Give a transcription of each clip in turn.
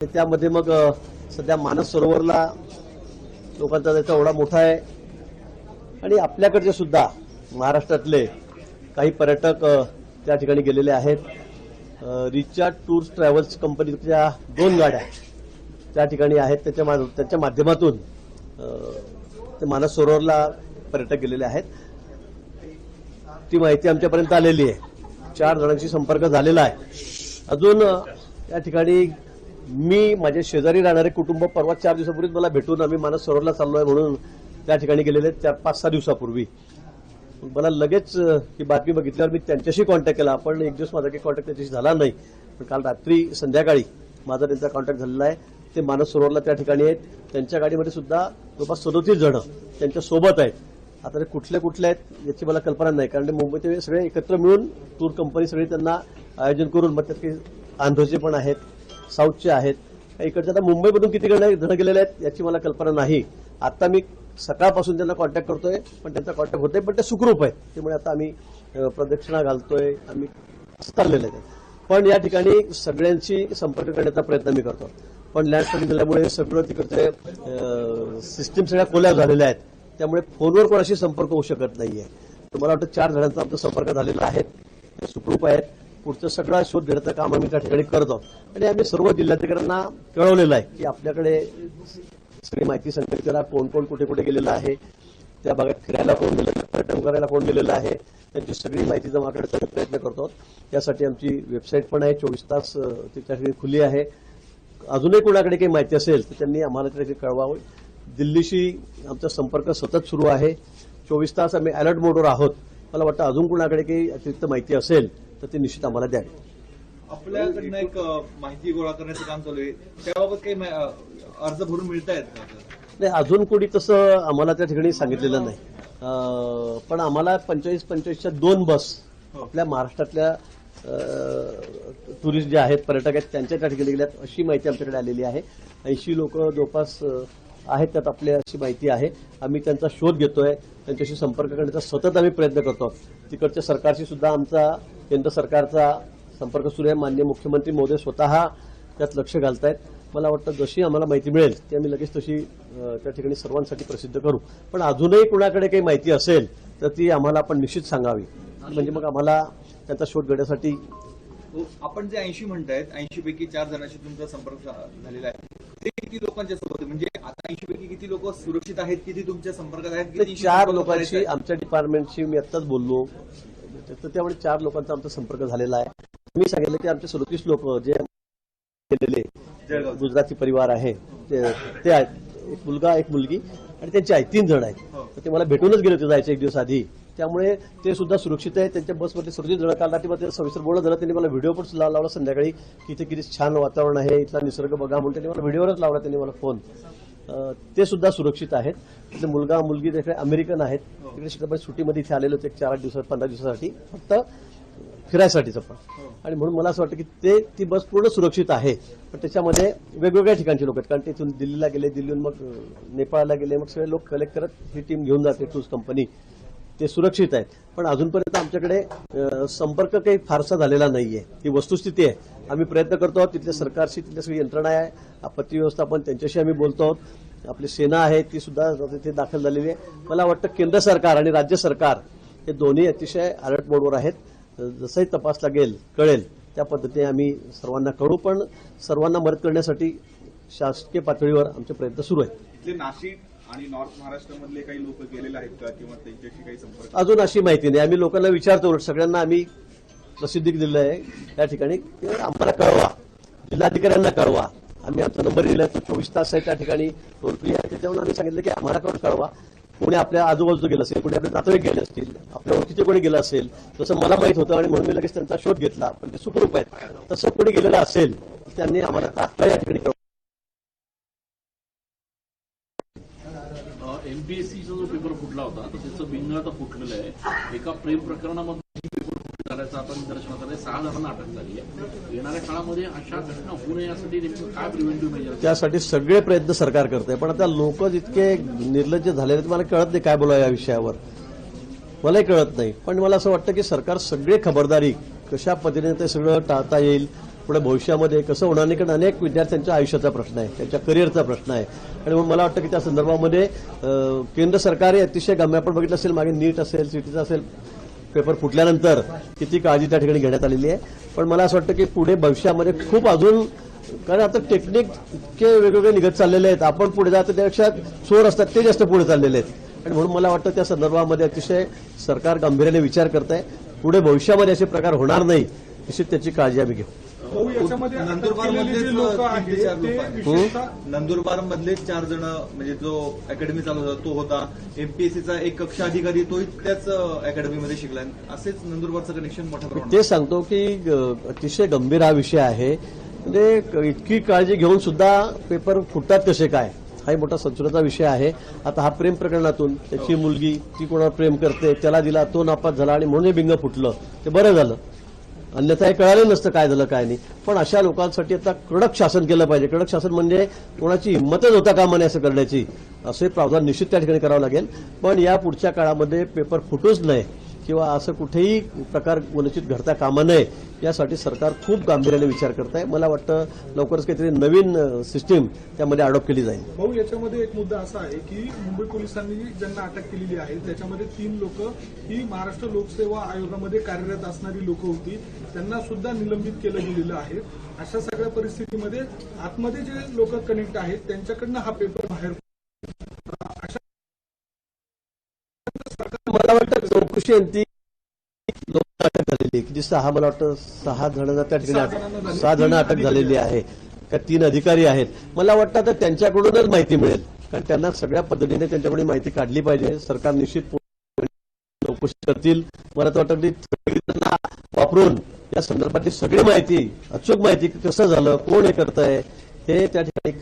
त्यामध्ये मग सध्या मानस सरोवरला लोकांचा त्याचा एवढा मोठा आहे आणि आपल्याकडचे सुद्धा महाराष्ट्रातले काही पर्यटक त्या ठिकाणी गेलेले आहेत. रिचार्ड टूर्स ट्रॅव्हल्स कंपनीच्या 2 गाड्या त्या ठिकाणी आहेत. त्याच्या माध्यमातून ते मानस सरोवरला पर्यटक गेलेले आहेत. ती माहिती आमच्यापर्यंत आलेली आहे. 4 जणांशी संपर्क झालेला आहे. अजून या ठिकाणी मी माझे शेजारी राहणारे कुटुंब परवा 4 दिवसापूर्वीच मला भेटून आम्ही मानस सरोवरला चाललोय म्हणून त्या ठिकाणी गेलेले 4-5-6 दिवसापूर्वी. मला लगेच ही बातमी बघितल्यावर मी त्यांच्याशी कॉन्टॅक्ट केला. पण एक दिवस माझा काही कॉन्टॅक्ट त्यांच्याशी झाला नाही. पण काल रात्री संध्याकाळी माझा त्यांचा कॉन्टॅक्ट झालेला आहे. ते मानस सरोवरला त्या ठिकाणी आहेत. त्यांच्या गाडीमध्ये सुद्धा जवळपास 37 जण त्यांच्या सोबत आहेत. आता ते कुठले आहेत याची मला कल्पना नाही, कारण मुंबईचे सगळे एकत्र मिळून टूर कंपनी सगळी त्यांना आयोजन करून, मग त्यात काही आंध्रचे पण आहेत, साऊथचे आहेत, इकडचे. आता मुंबईमधून किती जण गेलेले आहेत याची मला कल्पना नाही. आता मी सकाळपासून त्यांना कॉन्टॅक्ट करतोय पण त्यांचा कॉन्टॅक्ट होतोय, पण ते सुखरूप आहे. त्यामुळे आता आम्ही प्रदक्षिणा घालतोय, आम्ही चाललेले आहेत. पण या ठिकाणी सगळ्यांशी संपर्क करण्याचा प्रयत्न मी करतो. पण लँडस्लाईड झाल्यामुळे सगळं तिकडचे सिस्टीम सगळ्या कोलॅप्स झालेल्या आहेत. त्यामुळे फोनवर कोणाशी संपर्क होऊ शकत नाहीये. मला वाटतं 4 जणांचा आमचा संपर्क झालेला आहे. ते सुखरूप आहेत. पुढचं सगळा शोध घेण्याचं काम आम्ही त्या ठिकाणी करतो आणि आम्ही सर्व जिल्हाधिकाऱ्यांना कळवलेलं आहे की आपल्याकडे सगळी माहिती संकलित करा. कोण कोण कुठे कुठे गेलेलं आहे, त्या भागात फिरायला कोण गेलेलं आहे, पर्यटन करायला कोण गेलेलं आहे, त्यांची सगळी माहिती जमा करण्याचा प्रयत्न करतो. यासाठी आमची वेबसाईट पण आहे, 24 तास ती त्या ठिकाणी खुली आहे. अजूनही कोणाकडे काही माहिती असेल तर त्यांनी आम्हाला त्या कळवावं. दिल्लीशी आमचा संपर्क सतत सुरू आहे. 24 तास आम्ही अलर्ट मोडवर आहोत. मला वाटतं अजून कोणाकडे काही अतिरिक्त माहिती असेल तर ती निश्चित आम्हाला द्यावी. आपल्याकडनं एक माहिती गोळा करण्याचं काम चालू आहे, त्याबाबत काही अर्ज भरून मिळत आहेत का? नाही, अजून कोणी तसं आम्हाला त्या ठिकाणी सांगितलेलं नाही. पण आम्हाला 25-25च्या 2 बस आपल्या महाराष्ट्रातल्या टुरिस्ट जे आहेत, पर्यटक आहेत, त्यांच्या त्या ठिकाणी गेल्यात अशी माहिती आमच्याकडे आलेली आहे. 80 लोक जवळपास आहेत त्यात आपल्या अशी माहिती आहे. आम्ही त्यांचा शोध घेतोय, त्यांच्याशी संपर्क करण्याचा सतत आम्ही प्रयत्न करतो. तिकडच्या सरकारशी सुद्धा आमचा, केंद्र सरकारचा संपर्क सुरू आहे. माननीय मुख्यमंत्री महोदय स्वतः त्यात लक्ष घालतायत. मला वाटतं जशी आम्हाला माहिती मिळेल ती आम्ही लगेच तशी त्या ठिकाणी सर्वांसाठी प्रसिद्ध करू. पण अजूनही कुणाकडे काही माहिती असेल तर ती आम्हाला आपण निश्चित सांगावी, म्हणजे मग आम्हाला त्यांचा शोध घेण्यासाठी. आपण जे 80 म्हणतायत, 80 पैकी 4 जणांशी तुमचा संपर्क झालेला आहे, ते किती लोकांच्या सोबत, म्हणजे आता 80 पैकी किती लोक सुरक्षित आहेत, किती तुमच्या संपर्कात आहेत? 4 लोकांशी आमच्या डिपार्टमेंटशी मी आत्ताच बोललो, तर त्यामुळे 4 लोकांचा आमचा संपर्क झालेला आहे. मी सांगितलं की आमचे 37 लोक जे गेलेले गुजराती परिवार आहे ते आहेत. एक मुलगा, एक मुलगी आणि त्यांची आई, 3 जण आहेत. तर ते मला भेटूनच गेले होते जायचे 1 दिवस आधी. त्यामुळे ते सुद्धा सुरक्षित आहे. त्यांच्या बसमध्ये सुरक्षित जण. काल रात्रीमध्ये सविस्तर बोलणं झालं. त्यांनी मला व्हिडिओ पण लावला संध्याकाळी की इथे किती छान वातावरण आहे, इथला निसर्ग बघा म्हणून त्यांनी मला व्हिडिओवरच लावला, त्यांनी मला फोन. ते सुद्धा सुरक्षित आहेत. तिथे मुलगा मुलगी तिकडे अमेरिकन आहेत. तिकडे सुट्टीमध्ये इथे आलेले होते 4-8 दिवसात, 15 दिवसासाठी, फक्त फिरायसाठीच पण. आणि म्हणून मला असं वाटतं की ती बस पूर्ण सुरक्षित आहे. पण त्याच्यामध्ये वेगवेगळ्या ठिकाणचे लोक आहेत, कारण ते इथून दिल्लीला गेले, दिल्लीहून मग नेपाळला गेले, मग सगळे लोक कलेक्ट करत ही टीम घेऊन जाते टूर्स कंपनी. ते सुरक्षित आहेत. पण अजूनपर्यंत आमच्याकडे संपर्क काही फारसा झालेला नाहीये. ही वस्तुस्थिती आहे. आम्ही प्रयत्न करतो आहोत. तिथल्या सरकारशी, तिथल्या सगळी यंत्रणा आहे, आपत्ती व्यवस्थापन, त्यांच्याशी आम्ही बोलतो आहोत. आपली सेना आहे ती सुद्धा तिथे दाखल झालेली आहे. मला वाटतं केंद्र सरकार आणि राज्य सरकार हे दोन्ही अतिशय अलर्ट मोडवर आहेत. जसंही तपास लागेल, कळेल त्या पद्धतीने आम्ही सर्वांना कळू. पण सर्वांना मदत करण्यासाठी शासकीय पातळीवर आमचे प्रयत्न सुरू आहेत. नाशिक आणि नॉर्थ महाराष्ट्रामधले काही लोक गेलेले आहेत का, किंवा त्यांच्याशी काही संपर्क? अजून अशी माहिती नाही. आम्ही लोकांना विचारतो, सगळ्यांना आम्ही प्रसिद्धी दिलेलं आहे त्या ठिकाणी. आम्हाला कळवा, जिल्हाधिकाऱ्यांना कळवा. आम्ही आमचा नंबर दिला, 24 तास आहे त्या ठिकाणी टोल फ्री आहे. त्याच्यावर आम्ही सांगितलं की आम्हाला कळवा. कोणी आपल्या आजूबाजूला गेलं असेल, कोणी आपल्या नातेवाईक गेले असतील, आपल्या ओळखीचे कोणी गेलं असेल, तसं मला माहित होतं आणि म्हणून मी लगेच त्यांचा शोध घेतला. पण ते सुखरूप आहेत. तसं कोणी गेलेलं असेल त्यांनी आम्हाला तात्काळ या ठिकाणी कळवा. एमपीएससीचा जो पेपर फुटला होता तर त्याचं बिंग आता फुटलेलं आहे. एका प्रेम प्रकरणामध्ये पेपर फुटल्याचं आता निदर्शनात आलंय. 6 जणांना अटक झाली आहे. येणाऱ्या काळामध्ये अशा घटना होऊ नये यासाठी काय प्रिव्हेंटिव्ह मेजर? त्यासाठी सगळे प्रयत्न सरकार करतंय. पण आता लोक जितके निर्लज्ज झालेले, मला कळत नाही काय बोलावं या विषयावर. मलाही कळत नाही. पण मला असं वाटतं की सरकार सगळे खबरदारी कशा पद्धतीने ते सगळं टाळता येईल पुढे भविष्यामध्ये कसं होणार नाही, कारण अनेक विद्यार्थ्यांच्या आयुष्याचा प्रश्न आहे, त्यांच्या करिअरचा प्रश्न आहे. आणि मग मला वाटतं की त्या संदर्भामध्ये केंद्र सरकारही अतिशय गंभीर, आपण बघितलं असेल मागे नीट असेल, सीटीचा असेल, पेपर फुटल्यानंतर किती काळजी त्या ठिकाणी घेण्यात आलेली आहे. पण मला असं वाटतं की पुढे भविष्यामध्ये खूप अजून, कारण आता टेक्निक इतके वेगवेगळे निघत चाललेले आहेत, आपण पुढे जातो त्यापेक्षा चोर असतात ते जास्त पुढे चाललेले आहेत. आणि म्हणून मला वाटतं त्या संदर्भामध्ये अतिशय सरकार गांभीर्याने विचार करत आहे. पुढे भविष्यामध्ये असे प्रकार होणार नाही, निश्चित त्याची काळजी आम्ही घेऊ. नंदुरबार मधले 4 जण, म्हणजे जो अकॅडमी चालू होता तो होता, एमपीएससीचा एक कक्ष अधिकारी तोही त्याच अकॅडमीमध्ये शिकला. असेच नंदुरबारचं कनेक्शन मोठ्या प्रमाणात. ते सांगतो की अतिशय गंभीर हा विषय आहे. म्हणजे इतकी काळजी घेऊन सुद्धा पेपर फुटतात कसे काय, हा मोठा संशोधनाचा विषय आहे. आता हा प्रेम प्रकरणातून त्याची मुलगी ती कोणावर प्रेम करते, त्याला दिला, तो नापास झाला आणि म्हणून हे बिंग फुटलं, ते बरं झालं. अन्यथा हे कळालं नसतं काय झालं काय नाही. पण अशा लोकांसाठी आता कडक शासन केलं पाहिजे. कडक शासन म्हणजे कोणाची हिंमतच होता कामा नये असं करण्याची, असे प्रावधान निश्चित त्या ठिकाणी करावं लागेल. पण या पुढच्या काळामध्ये पेपर फुटूच नये किंवा असं कुठेही प्रकार वंचित घडता कामा नये, यासाठी सरकार खूप गांभीर्याने विचार करत आहे. मला वाटतं लवकरच काहीतरी नवीन सिस्टीम त्यामध्ये अडॉप्ट केली जाईल. भाऊ, याच्यामध्ये एक मुद्दा असा आहे की मुंबई पोलिसांनी ज्यांना अटक केलेली आहे त्याच्यामध्ये 3 लोक ही महाराष्ट्र लोकसेवा आयोगामध्ये कार्यरत असणारी लोक होती, त्यांना सुद्धा निलंबित केलं गेलेलं आहे. अशा सगळ्या परिस्थितीमध्ये आतमध्ये जे लोक कनेक्ट आहेत त्यांच्याकडनं हा पेपर बाहेर, मला वाटतं चौकशी अंती लोक अटक झालेली की 6, मला वाटतं 6 जणांना त्या ठिकाणी 6 जण अटक झालेली आहे. का 3 अधिकारी आहेत. मला वाटतं आता त्यांच्याकडूनच माहिती मिळेल, कारण त्यांना सगळ्या पद्धतीने त्यांच्याकडून माहिती काढली पाहिजे. सरकार निश्चित चौकशी करतील. मला तर वाटतं की त्यांना वापरून या संदर्भातली सगळी माहिती, अचूक माहिती, कसं झालं, कोण हे करत आहे, हे त्या ठिकाणी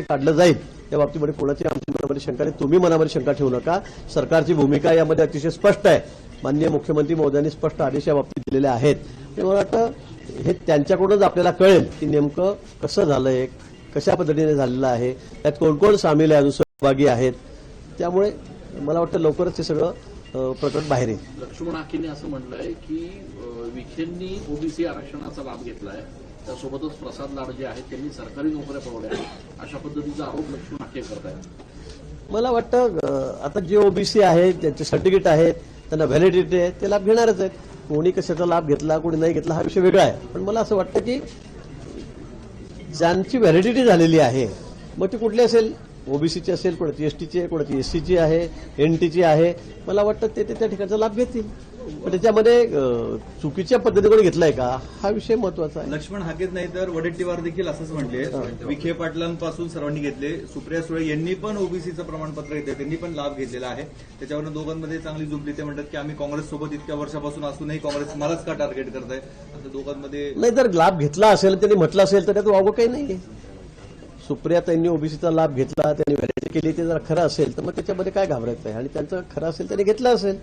काढलं जाईल. त्या बाबतीमध्ये कोणाची आमच्या मनामध्ये शंका नाही. तुम्ही मनामध्ये शंका ठेवू नका. सरकारची भूमिका यामध्ये अतिशय स्पष्ट आहे. माननीय मुख्यमंत्री महोदयांनी स्पष्ट आदेश या बाबतीत दिलेले आहेत. मला वाटतं हे त्यांच्याकडूनच आपल्याला कळेल की नेमकं कसं झालंय, कशा पद्धतीने झालेलं आहे, त्यात कोण कोण सामील आहे, अजून सहभागी आहेत. त्यामुळे मला वाटतं लवकरच हे सगळं प्रकरण बाहेर येईल. लक्ष्मण हाकेंनी असं म्हटलंय की विखेंनी ओबीसी आरक्षणाचा लाभ घेतलाय, त्यासोबतच प्रसाद लाड जे आहेत त्यांनी सरकारी नोकऱ्या पळवल्या आहेत, अशा पद्धतीचा आरोप लक्ष्मण हाके करत आहेत. मला वाटतं आता जे ओबीसी आहेत, ज्यांचे सर्टिफिकेट आहेत, त्यांना व्हॅलिडिटी आहे, ते लाभ घेणारच आहेत. कोणी कशाचा लाभ घेतला, कोणी नाही घेतला, हा विषय वेगळा आहे. पण मला असं वाटतं की ज्यांची व्हॅलिडिटी झालेली आहे, मग ती कुठली असेल, ओबीसीची असेल, कोणाची एसटीची आहे, कोणाची एससीची आहे, एनटीची आहे, मला वाटतं ते त्या ठिकाणचा लाभ घेतील. पण त्याच्यामध्ये चुकीच्या पद्धतीने घेतलाय का, हा विषय महत्वाचा आहे. लक्ष्मण हाकेच नाही तर वडेट्टीवार देखील असंच म्हटले. विखे पाटलांपासून सर्वांनी घेतले. सुप्रिया सुळे यांनी पण ओबीसीचं प्रमाणपत्र घेतलं, त्यांनी पण लाभ घेतलेला आहे. त्याच्यावरून दोघांमध्ये चांगली जुबली. ते म्हणतात की आम्ही काँग्रेससोबत इतक्या वर्षापासून असूनही काँग्रेस मलाच का टार्गेट करत आहे, असं दोघांमध्ये. नाही, जर लाभ घेतला असेल, त्यांनी म्हटलं असेल, तर त्यात वावगं काही नाहीये. सुप्रिया त्यांनी ओबीसीचा लाभ घेतला, त्यांनी व्हॅलिडिटी केली, ते जर खरं असेल तर मग त्याच्यामध्ये काय घाबरायचं आहे. आणि त्यांचं खरं असेल त्यांनी घेतलं असेल.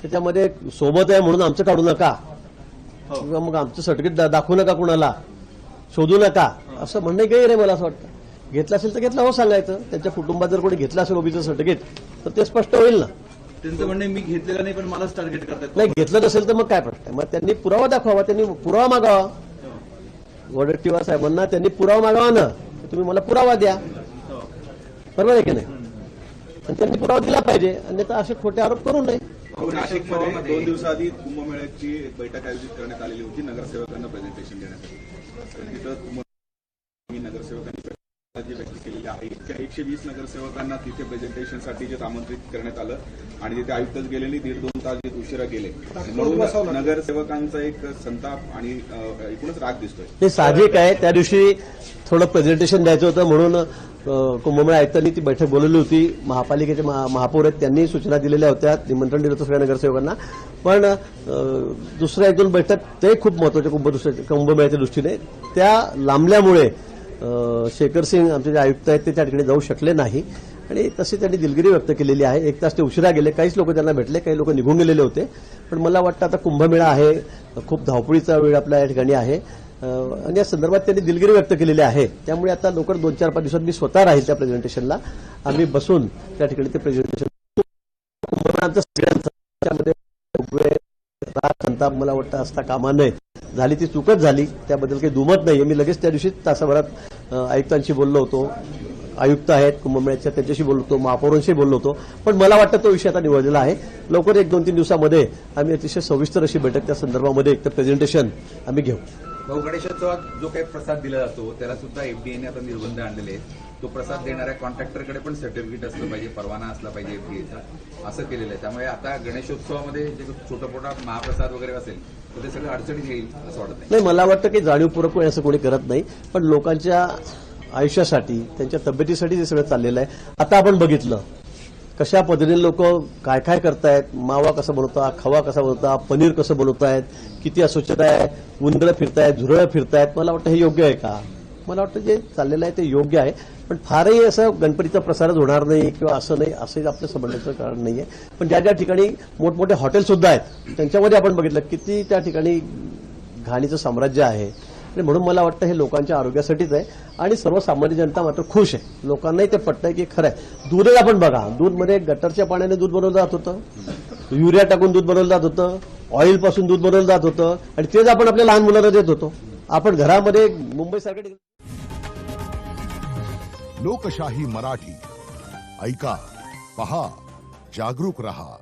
त्याच्यामध्ये सोबत आहे म्हणून आमचं काढू नका, किंवा मग आमचं सर्टिफिकेट दाखवू नका, कुणाला शोधू नका, असं म्हणणं गैर आहे. मला असं वाटतं घेतलं असेल तर घेतलं हो सांगायचं. त्यांच्या कुटुंबात जर कोणी घेतलं असेल ओबीसीचं सर्टिफिकेट तर ते स्पष्ट होईल ना. त्यांचं म्हणणं मी घेतलेलं नाही पण मलाच टार्गेट करतात. नाही, घेतलं नसेल तर मग काय प्रश्न आहे. मग त्यांनी पुरावा दाखवावा, त्यांनी पुरावा मागावा. वडेट्टीवार साहेबांना त्यांनी पुरावा मागावा ना, तुम्ही मला पुरावा द्या, बरोबर आहे की नाही. आणि त्यांनी पुरावा दिला पाहिजे, अन्यथा असे खोटे आरोप करू नये. नाशिकमध्ये 2 दिवसाआधी कुंभमेळ्याची एक बैठक आयोजित करण्यात आलेली होती नगरसेवकांना प्रेझेंटेशन देण्यासाठी. तिथं नगरसेवकांनी जी व्यक्त केलेली आहे, इतक्या 120 नगरसेवकांना तिथे प्रेझेंटेशनसाठी जे आमंत्रित करण्यात आलं आणि तिथे आयुक्तच गेले नाही, 1.5-2 तास उशिरा गेले. म्हणून नगरसेवकांचा एक संताप आणि एकूणच राग दिसतोय. हे साहजिक आहे. त्या दिवशी थोडं प्रेझेंटेशन द्यायचं होतं म्हणून कुंभमेळा आयुक्तांनी ती बैठक बोलवली होती. महापालिकेचे महापौर आहेत, त्यांनी सूचना दिलेल्या होत्या, निमंत्रण दिलं होतं सगळ्या नगरसेवकांना. पण दुसऱ्या 1-2 बैठक ते खूप महत्वाच्या कुंभमेळ्याच्या दृष्टीने त्या लांबल्यामुळे शेखर सिंग आमचे जे आयुक्त आहेत ते त्या ठिकाणी जाऊ शकले नाही. आणि तशी त्यांनी दिलगिरी व्यक्त केलेली आहे. 1 तास ते उशिरा गेले. काहीच लोक त्यांना भेटले, काही लोक निघून गेलेले होते. पण मला वाटतं आता कुंभमेळा आहे, खूप धावपळीचा वेळ आपल्या या ठिकाणी आहे आणि या संदर्भात त्यांनी दिलगिरी व्यक्त केलेली आहे. त्यामुळे आता लवकर 2-4-5 दिवसात मी स्वतः राहील त्या प्रेझेंटेशनला. आम्ही बसून त्या ठिकाणी ते प्रेझेंटेशन कुंभमेळ्याचं सगळ्यांमध्ये राग संताप मला वाटतं असता कामा नये. झाली ती चूकच झाली, त्याबद्दल काही दुमत नाहीये. मी लगेच त्या दिवशी तासाभरात आयुक्तांशी बोललो होतो, आयुक्त आहेत कुंभमेळ्याच्या त्यांच्याशी बोललो होतो, महापौरांशी बोललो होतो. पण मला वाटतं तो विषय आता निवडलेला आहे. लवकर 1-2-3 दिवसामध्ये आम्ही अतिशय सविस्तर अशी बैठक त्या संदर्भामध्ये एक तर प्रेझेंटेशन आम्ही घेऊ. भाऊ, गणेशोत्सवात जो काही प्रसाद दिला जातो त्याला सुद्धा एफडीएने आता निर्बंध आणलेले आहेत. तो प्रसाद देणाऱ्या कॉन्ट्रॅक्टरकडे पण सर्टिफिकेट असलं पाहिजे, परवाना असला पाहिजे एफडीएचा, असं केलेलं आहे. त्यामुळे आता गणेशोत्सवामध्ये जे छोटा मोठा महाप्रसाद वगैरे असेल तर ते सगळं अडचणीत येईल असं वाटत नाही. नाही, मला वाटतं की जाणीवपूर्वक असं कोणी करत नाही, पण लोकांच्या आयुष्यासाठी त्यांच्या तब्येतीसाठी ते सगळं चाललेलं आहे. आता आपण बघितलं कशा पद्धतीने लोक काय काय करतायत, मावा कसा बनवतात, खवा कसा बनवतात, पनीर कसं बनवतायत, किती अस्वच्छता आहे, उंदरं फिरतायत, झुरळं फिरतायत. मला वाटतं हे योग्य आहे का? मला वाटतं जे चाललेलं आहे ते योग्य आहे, पण फारही असं गणपतीचा प्रसारच होणार नाही किंवा असं नाही असंही आपलं समजण्याचं कारण नाहीये. पण ज्या ज्या ठिकाणी मोठमोठे हॉटेल सुद्धा आहेत त्यांच्यामध्ये आपण बघितलं किती त्या ठिकाणी घाणीचं साम्राज्य आहे. आणि म्हणून मला वाटतं हे लोकांच्या आरोग्यासाठीच आहे आणि सर्वसामान्य जनता मात्र खुश आहे. लोकांनाही ते पटतंय की खरं आहे. दूधच आपण बघा, दूधमध्ये गटरच्या पाण्याने दूध बनवलं जात होतं, युरिया टाकून दूध बनवलं जात होतं, ऑइलपासून दूध बनवलं जात होतं आणि तेच आपण आपल्या लहान मुलांना देत होतो. आपण घरामध्ये मुंबईसारख्या लोकशाही मराठी ऐका, पहा, जागरूक रहा.